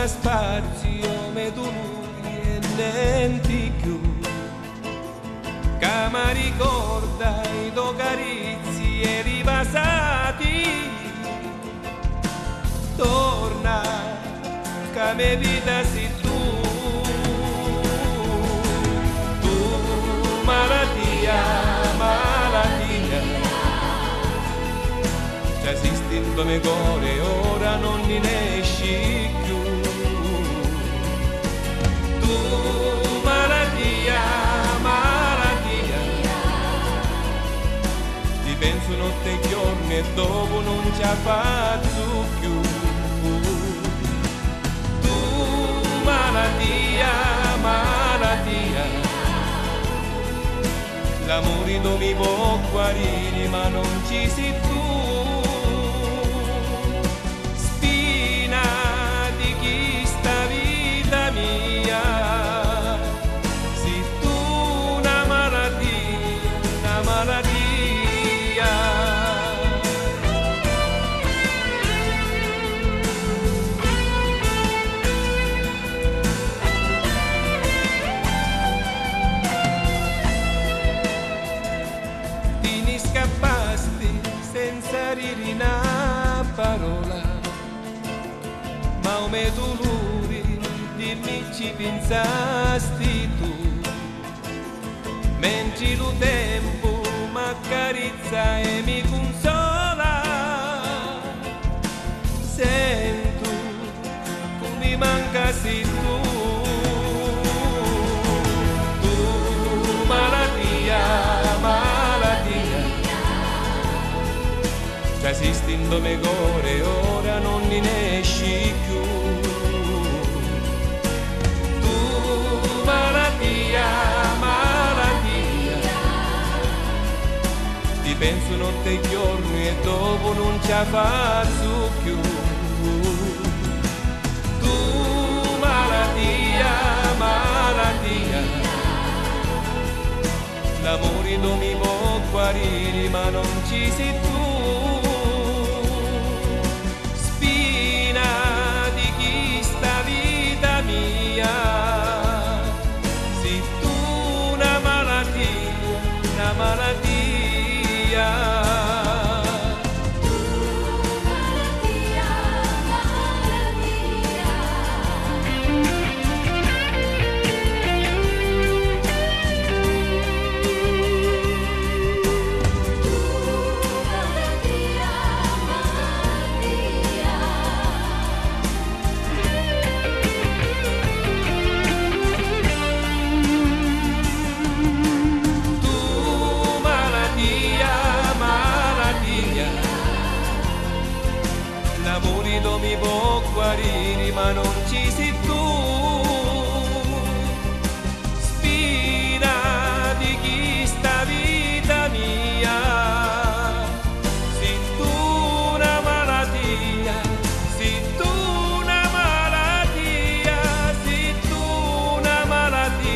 una spazio me dolori e niente più, che mi ricorda i tuoi carizi e ripasati. Torna, che mia vita sei tu, malattia, già esiste in tuo mio cuore, ora non ne esci più. Tu malattia, ti penso notte e giorni e dopo non ci faccio più. Tu malattia, l'amore non mi può guarire ma non ci sei tu. Spina di chi sta vita mia, sei tu una malattia. Scappasti senza dire una parola, ma o me dolori dimmi ci pensasti tu, mentre lo tempo m'accarezza e mi consola. Sento come mancassi tu. Già esisti in tuo mio cuore, ora non ne esci più. Tu malattia, ti penso notte e giorni e dopo non ci faccio più. Tu malattia, l'amore non mi può guarire ma non ci sei tu. L'amore non mi può guarire ma non ci sei tu. Spina di chi sta vita mia, sei tu una malattia, sei tu una malattia, sei tu una malattia.